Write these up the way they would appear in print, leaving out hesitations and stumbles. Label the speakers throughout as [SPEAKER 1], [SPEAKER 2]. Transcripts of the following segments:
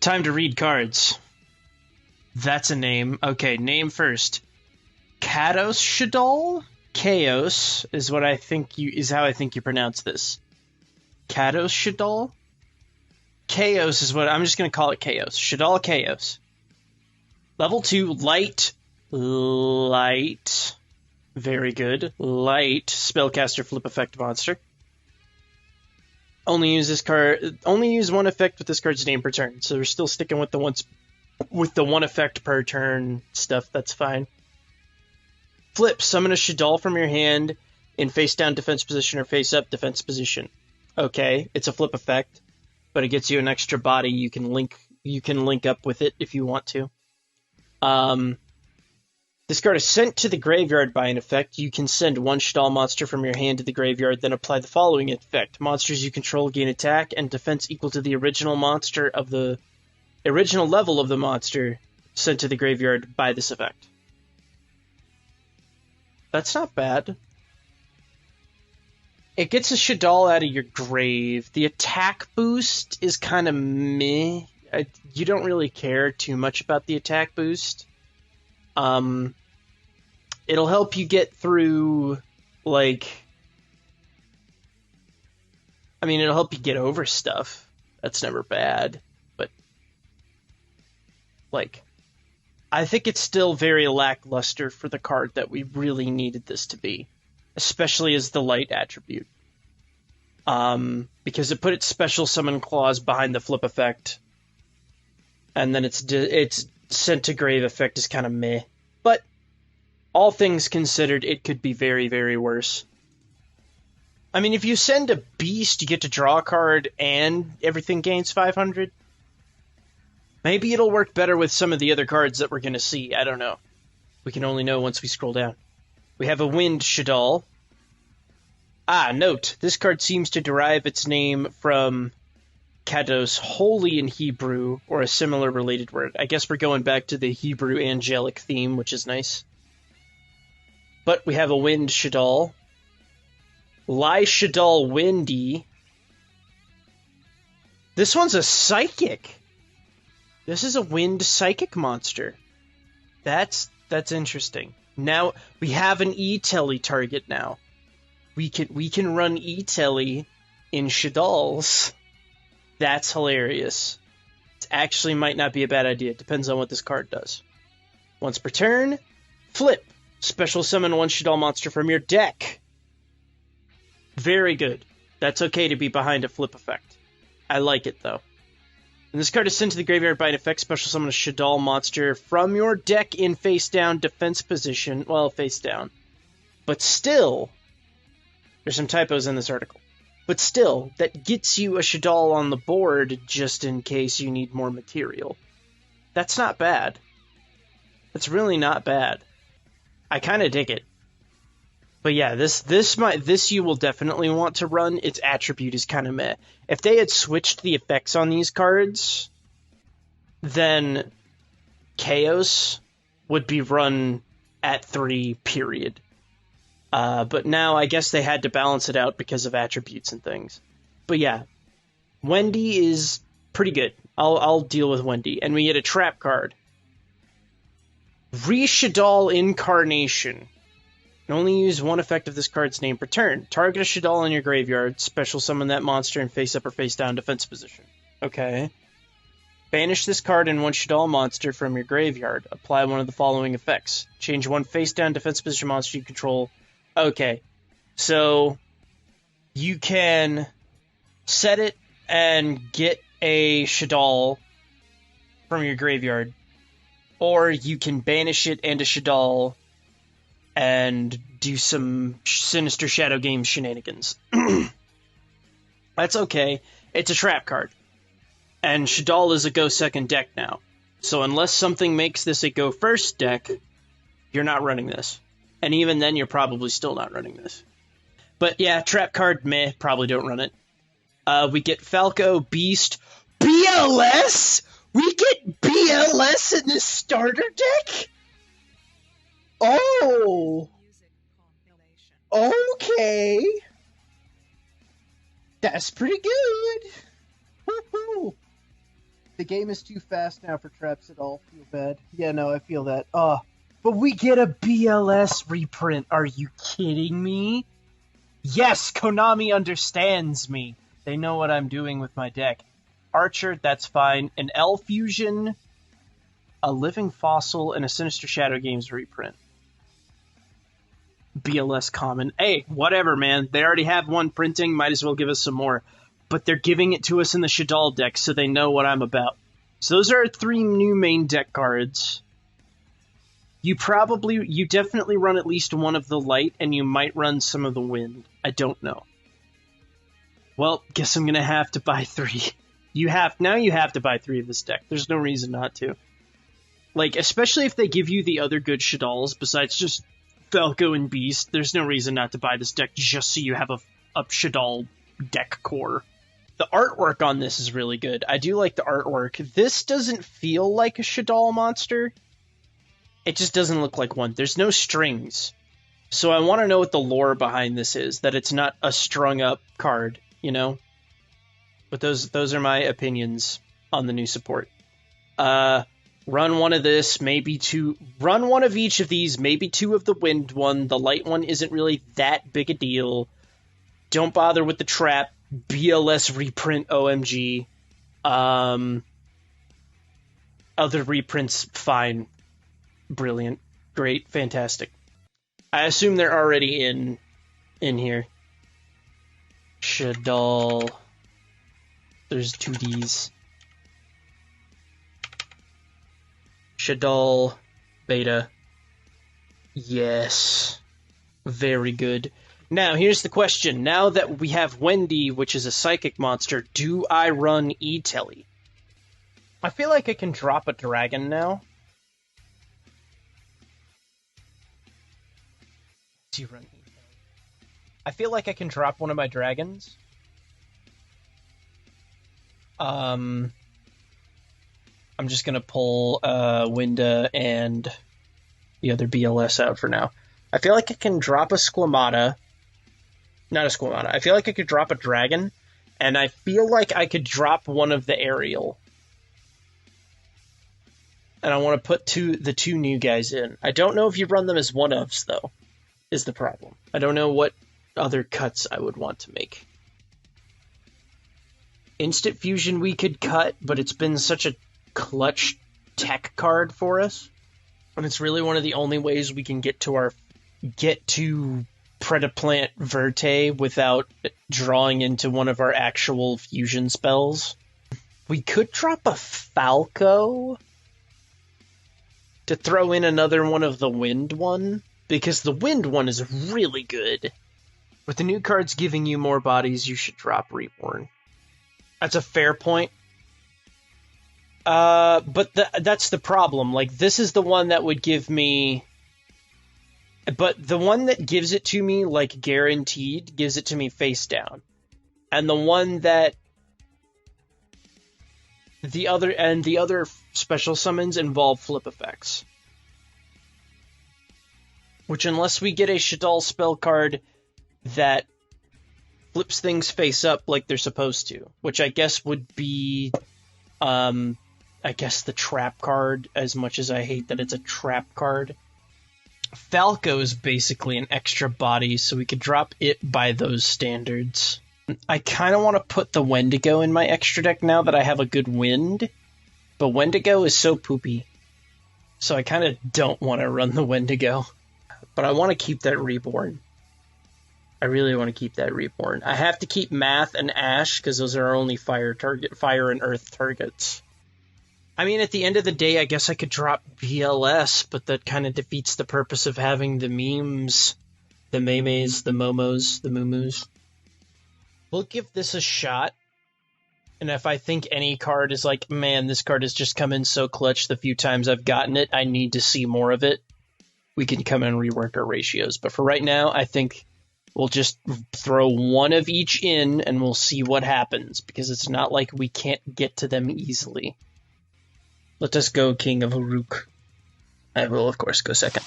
[SPEAKER 1] Time to read cards. That's a name. Okay, name first. Kados Shaddoll? Chaos is what I think is how I think you pronounce this. Kados Shaddoll? Chaos is what I'm just gonna call it. Chaos. Shaddoll Chaos. Level 2, light. Light. Very good. Light. Spellcaster flip effect monster. Only use one effect with this card's name per turn. So we're still sticking with the one effect per turn stuff. That's fine. Flip. Summon a Shaddoll from your hand in face down defense position or face up defense position. Okay, it's a flip effect, but it gets you an extra body. You can link up with it if you want to. This card is sent to the graveyard by an effect. You can send one Shaddoll monster from your hand to the graveyard, then apply the following effect. Monsters you control gain attack and defense equal to the original level of the monster sent to the graveyard by this effect. That's not bad. It gets a Shaddoll out of your grave. The attack boost is kind of meh. You don't really care too much about the attack boost. It'll help you get through, it'll help you get over stuff. That's never bad. But, I think it's still very lackluster for the card that we really needed this to be. Especially as the light attribute. Because it put its special summon clause behind the flip effect. And then it's sent to grave effect is kind of meh. But all things considered, it could be very, very worse. I mean, if you send a beast, you get to draw a card and everything gains 500. Maybe it'll work better with some of the other cards that we're going to see. I don't know. We can only know once we scroll down. We have a Wind Shaddoll. Note. This card seems to derive its name from Kados, holy in Hebrew, or a similar related word. I guess we're going back to the Hebrew angelic theme, which is nice. But we have a Wind Shaddoll. Lai Shaddoll Windy. This one's a Psychic. This is a Wind Psychic monster. That's interesting. Now, we have an E-Telly target now. We can run E-Telly in Shaddolls. That's hilarious. It actually might not be a bad idea. It depends on what this card does. Once per turn, flip. Special summon one Shaddoll monster from your deck. Very good. That's okay to be behind a flip effect. I like it, though. And this card is sent to the graveyard by an effect. Special summon a Shaddoll monster from your deck in face-down defense position. Well, face-down. But still, there's some typos in this article. But still, that gets you a Shaddoll on the board just in case you need more material. That's not bad. That's really not bad. I kind of dig it. But yeah, this you will definitely want to run. Its attribute is kind of meh. If they had switched the effects on these cards, then Chaos would be run at 3, period. But now I guess they had to balance it out because of attributes and things. But yeah, Wendy is pretty good. I'll deal with Wendy. And we get a trap card. Re-Shaddoll Incarnation. You can only use one effect of this card's name per turn. Target a Shaddoll in your graveyard. Special summon that monster in face up or face down defense position. Okay. Banish this card and one Shaddoll monster from your graveyard. Apply one of the following effects. Change one face down defense position monster you control. Okay. So you can set it and get a Shaddoll from your graveyard. Or you can banish it and a Shaddoll and do some Sinister Shadow Games shenanigans. That's okay. It's a trap card. And Shaddoll is a go second deck now. So unless something makes this a go first deck, you're not running this. And even then, you're probably still not running this. But yeah, trap card, meh, probably don't run it. We get Falco, Beast, BLS? We get BLS in the starter deck? Oh! Okay! That's pretty good! Woo-hoo. The game is too fast now for traps at all. Feel bad. Yeah, no, I feel that. But we get a BLS reprint. Are you kidding me? Yes, Konami understands me. They know what I'm doing with my deck. Archer, that's fine. An L Fusion, a Living Fossil, and a Sinister Shadow Games reprint. BLS common. Hey, whatever, man. They already have one printing. Might as well give us some more. But they're giving it to us in the Shaddoll deck, so they know what I'm about. So those are our 3 new main deck cards. You definitely run at least one of the light, and you might run some of the wind. I don't know. Well, guess I'm gonna have to buy 3. Now you have to buy 3 of this deck. There's no reason not to. Like, especially if they give you the other good Shaddolls, besides just Falco and Beast, there's no reason not to buy this deck just so you have a Shaddoll deck core. The artwork on this is really good. I do like the artwork. This doesn't feel like a Shaddoll monster. It just doesn't look like one. There's no strings. So I want to know what the lore behind this is, that it's not a strung up card, you know? But those are my opinions on the new support. Run one of this, maybe 2. Run one of each of these, maybe 2 of the wind one. The light one isn't really that big a deal. Don't bother with the trap. BLS reprint OMG. Other reprints, fine. Brilliant. Great. Fantastic. I assume they're already in here. Shaddoll. There's 2Ds. Shaddoll. Beta. Yes. Very good. Now, here's the question. Now that we have Wendy, which is a psychic monster, do I run E-Telly? I feel like I can drop a dragon now. Do you run E-Telly? I feel like I can drop one of my dragons. I'm just going to pull Winda and the other BLS out for now. I feel like I can drop a Squamata. Not a Squamata. I feel like I could drop a dragon, and I feel like I could drop one of the aerial. And I want to put the 2 new guys in. I don't know if you run them as one-ofs, though, is the problem. I don't know what other cuts I would want to make. Instant Fusion we could cut, but it's been such a clutch tech card for us. And it's really one of the only ways we can get to Predaplant Verte without drawing into one of our actual fusion spells. We could drop a Falco to throw in another one of the wind one, because the wind one is really good. With the new cards giving you more bodies, you should drop Reborn. That's a fair point. But that's the problem. Like, this is the one that would give me... But the one that gives it to me, like, guaranteed, gives it to me face down. And the one that... The other special summons involve flip effects. Which, unless we get a Shaddoll spell card that flips things face up like they're supposed to, which I guess would be... I guess the trap card, as much as I hate that it's a trap card. Falco is basically an extra body, so we could drop it by those standards. I kind of want to put the Wendigo in my extra deck now that I have a good wind, but Wendigo is so poopy, so I kind of don't want to run the Wendigo. But I want to keep that Reborn. I really want to keep that Reborn. I have to keep Math and Ash, because those are our only fire and earth targets. I mean, at the end of the day, I guess I could drop BLS, but that kind of defeats the purpose of having the memes, the memes, the momos, the mumus. We'll give this a shot, and if I think any card is like, man, this card has just come in so clutch the few times I've gotten it, I need to see more of it, we can come in and rework our ratios. But for right now, I think we'll just throw one of each in, and we'll see what happens, because it's not like we can't get to them easily. Let us go, King of Uruk. I will, of course, go second.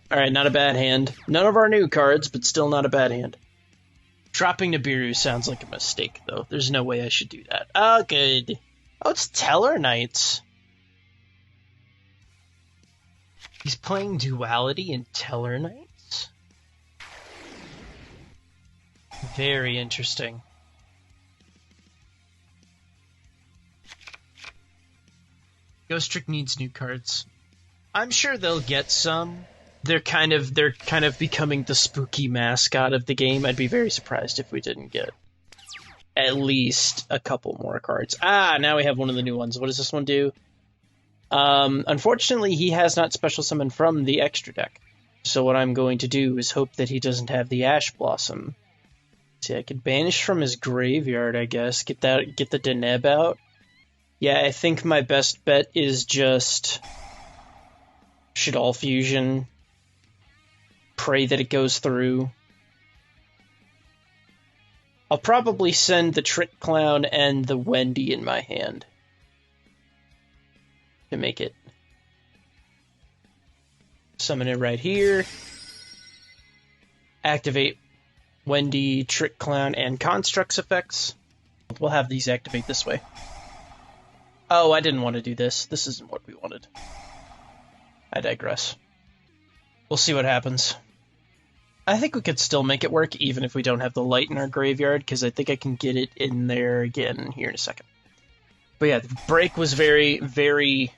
[SPEAKER 1] Alright, not a bad hand. None of our new cards, but still not a bad hand. Dropping Nibiru sounds like a mistake, though. There's no way I should do that. Oh, good. Oh, it's Teller Knights. He's playing Duality in Teller Knights? Very interesting. Ghost Trick needs new cards. I'm sure they'll get some. They're kind of becoming the spooky mascot of the game. I'd be very surprised if we didn't get at least a couple more cards. Ah, now we have one of the new ones. What does this one do? Unfortunately, he has not special summoned from the extra deck. So what I'm going to do is hope that he doesn't have the Ash Blossom. See, I could banish from his graveyard, I guess. Get the Deneb out. Yeah, I think my best bet is just Shaddoll Fusion. Pray that it goes through. I'll probably send the Trick Clown and the Wendy in my hand to make it. Summon it right here. Activate Wendy, Trick Clown, and Constructs effects. We'll have these activate this way. Oh, I didn't want to do this. This isn't what we wanted. I digress. We'll see what happens. I think we could still make it work even if we don't have the light in our graveyard, because I think I can get it in there again here in a second. But yeah, the break was very, very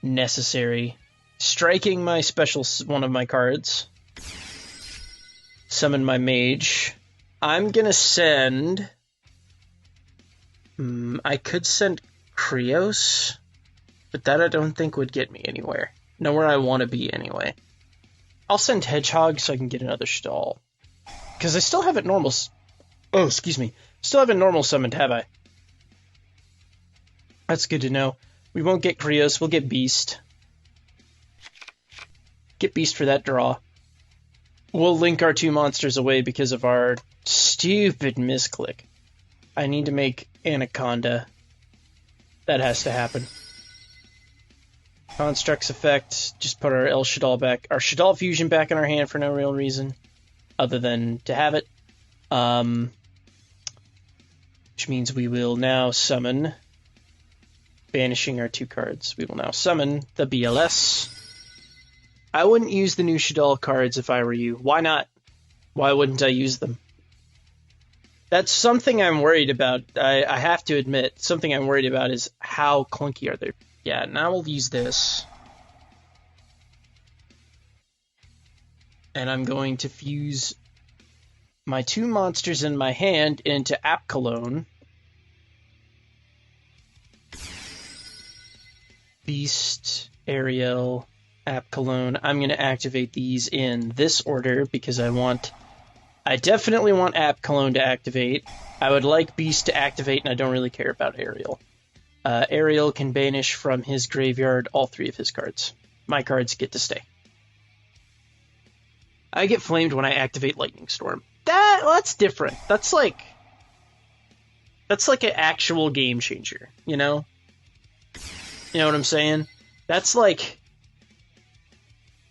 [SPEAKER 1] necessary. Striking my special one of my cards. Summon my mage. I'm gonna send... I could send Krios, but that I don't think would get me anywhere. Nowhere I want to be anyway. I'll send Hedgehog so I can get another Shaddoll. Because I still haven't normal... Oh, excuse me. Still haven't normal summoned, have I? That's good to know. We won't get Krios, we'll get Beast. Get Beast for that draw. We'll link our two monsters away because of our stupid misclick. I need to make Anaconda. That has to happen. Constructs effect, just put our El Shaddoll back, our Shaddoll Fusion back in our hand for no real reason, other than to have it. Which means we will now summon, banishing our two cards. We will now summon the BLS. I wouldn't use the new Shaddoll cards if I were you. Why not? Why wouldn't I use them? That's something I'm worried about. I have to admit, something I'm worried about is how clunky are they. Yeah, now we'll use this. And I'm going to fuse my two monsters in my hand into Apkallone. Beast, Ariel, Apkallone. I'm going to activate these in this order because I definitely want Apkallone to activate. I would like Beast to activate, and I don't really care about Ariel. Ariel can banish from his graveyard all three of his cards. My cards get to stay. I get flamed when I activate Lightning Storm. That's different. That's like an actual game changer, you know? You know what I'm saying? That's like...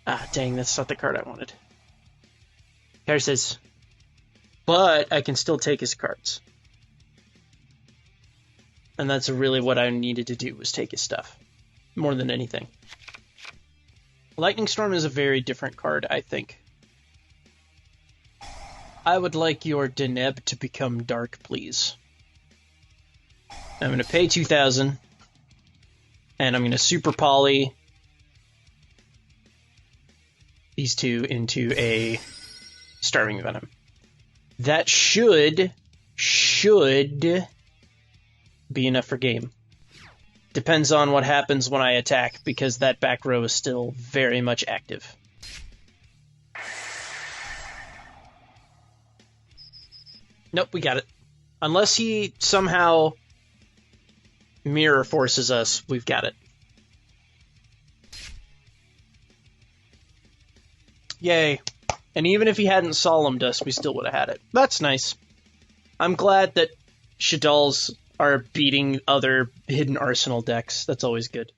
[SPEAKER 1] Ah, dang, that's not the card I wanted. Card says... But I can still take his cards. And that's really what I needed to do, was take his stuff. More than anything. Lightning Storm is a very different card, I think. I would like your Deneb to become dark, please. I'm going to pay 2,000. And I'm going to Super Poly these two into a Starving Venom. That should be enough for game. Depends on what happens when I attack, because that back row is still very much active. Nope, we got it. Unless he somehow mirror forces us, we've got it. Yay. And even if he hadn't solemned us, we still would have had it. That's nice. I'm glad that Shaddolls are beating other Hidden Arsenal decks. That's always good.